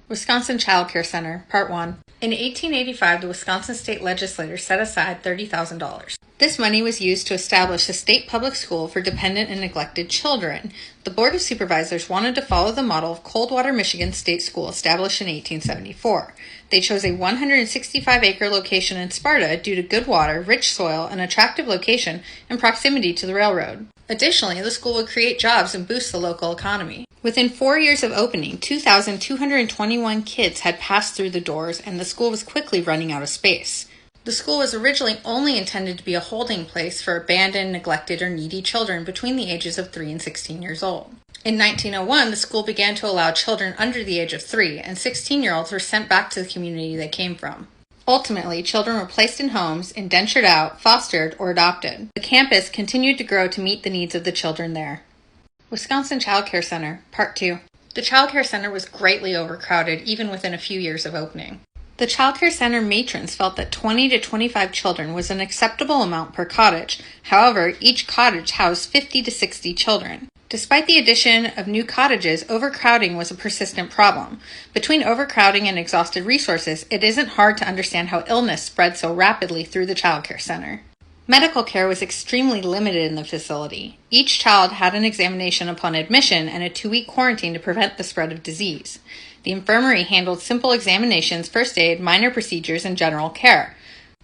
Wisconsin Child Care Center, Part 1. In 1885, the Wisconsin state legislature set aside $30,000. This money was used to establish a state public school for dependent and neglected children. The Board of Supervisors wanted to follow the model of Coldwater, Michigan State School established in 1874. They chose a 165-acre location in Sparta due to good water, rich soil, an attractive location, and proximity to the railroad. Additionally, the school would create jobs and boost the local economy. Within 4 years of opening, 2,221 kids had passed through the doors, and the school was quickly running out of space. The school was originally only intended to be a holding place for abandoned, neglected, or needy children between the ages of 3 and 16 years old. In 1901, the school began to allow children under the age of 3, and 16-year-olds were sent back to the community they came from. Ultimately, children were placed in homes, indentured out, fostered, or adopted. The campus continued to grow to meet the needs of the children there. Wisconsin Child Care Center, Part 2. The Child Care Center was greatly overcrowded even within a few years of opening. The Child Care Center matrons felt that 20 to 25 children was an acceptable amount per cottage. However, each cottage housed 50 to 60 children. Despite the addition of new cottages, overcrowding was a persistent problem. Between overcrowding and exhausted resources, it isn't hard to understand how illness spread so rapidly through the Child Care Center. Medical care was extremely limited in the facility. Each child had an examination upon admission and a 2-week quarantine to prevent the spread of disease. The infirmary handled simple examinations, first aid, minor procedures, and general care.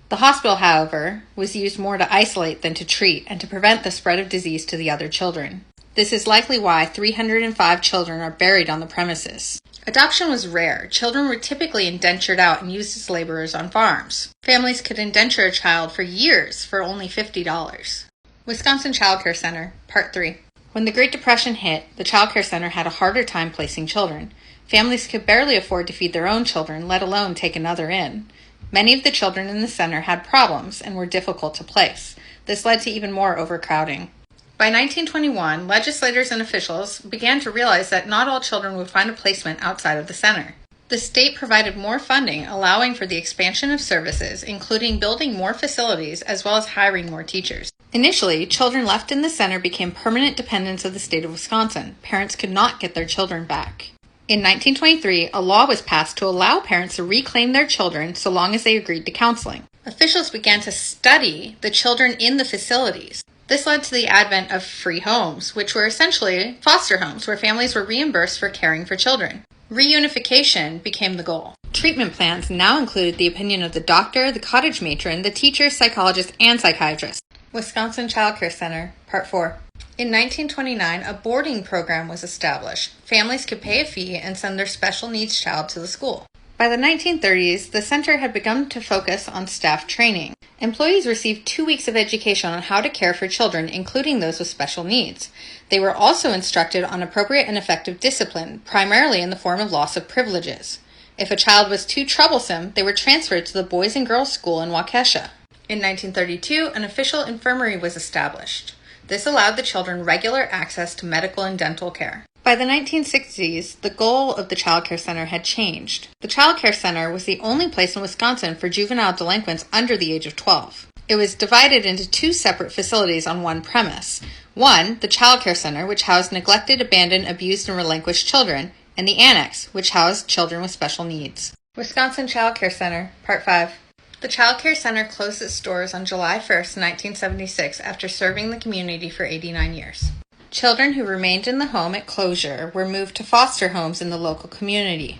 The hospital, however, was used more to isolate than to treat and to prevent the spread of disease to the other children. This is likely why 305 children are buried on the premises. Adoption was rare. Children were typically indentured out and used as laborers on farms. Families could indenture a child for years for only $50. Wisconsin Child Care Center, Part 3. When the Great Depression hit, the Child Care Center had a harder time placing children. Families could barely afford to feed their own children, let alone take another in. Many of the children in the center had problems and were difficult to place. This led to even more overcrowding. By 1921, legislators and officials began to realize that not all children would find a placement outside of the center. The state provided more funding, allowing for the expansion of services, including building more facilities as well as hiring more teachers. Initially, children left in the center became permanent dependents of the state of Wisconsin. Parents could not get their children back. In 1923, a law was passed to allow parents to reclaim their children so long as they agreed to counseling. Officials began to study the children in the facilities. This led to the advent of free homes, which were essentially foster homes where families were reimbursed for caring for children. Reunification became the goal. Treatment plans now included the opinion of the doctor, the cottage matron, the teacher, psychologist, and psychiatrist. Wisconsin Child Care Center, Part 4. In 1929, a boarding program was established. Families could pay a fee and send their special needs child to the school. By the 1930s, the center had begun to focus on staff training. Employees received 2 weeks of education on how to care for children, including those with special needs. They were also instructed on appropriate and effective discipline, primarily in the form of loss of privileges. If a child was too troublesome, they were transferred to the Boys and Girls School in Waukesha. In 1932, an official infirmary was established. This allowed the children regular access to medical and dental care. By the 1960s, the goal of the Child Care Center had changed. The Child Care Center was the only place in Wisconsin for juvenile delinquents under the age of 12. It was divided into 2 separate facilities on one premise. One, the Child Care Center, which housed neglected, abandoned, abused, and relinquished children, and the Annex, which housed children with special needs. Wisconsin Child Care Center, Part 5. The Child Care Center closed its doors on July 1, 1976, after serving the community for 89 years. Children who remained in the home at closure were moved to foster homes in the local community.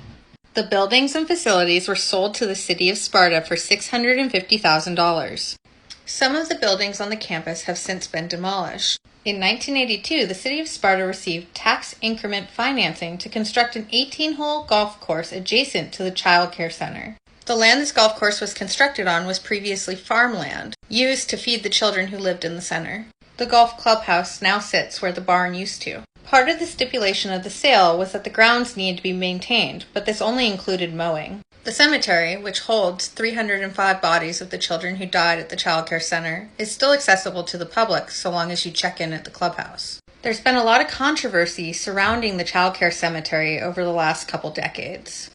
The buildings and facilities were sold to the city of Sparta for $650,000. Some of the buildings on the campus have since been demolished. In 1982, the city of Sparta received tax increment financing to construct an 18-hole golf course adjacent to the Child Care Center. The land this golf course was constructed on was previously farmland, used to feed the children who lived in the center. The golf clubhouse now sits where the barn used to. Part of the stipulation of the sale was that the grounds needed to be maintained, but this only included mowing. The cemetery, which holds 305 bodies of the children who died at the Child Care Center, is still accessible to the public so long as you check in at the clubhouse. There's been a lot of controversy surrounding the Child Care Cemetery over the last couple decades.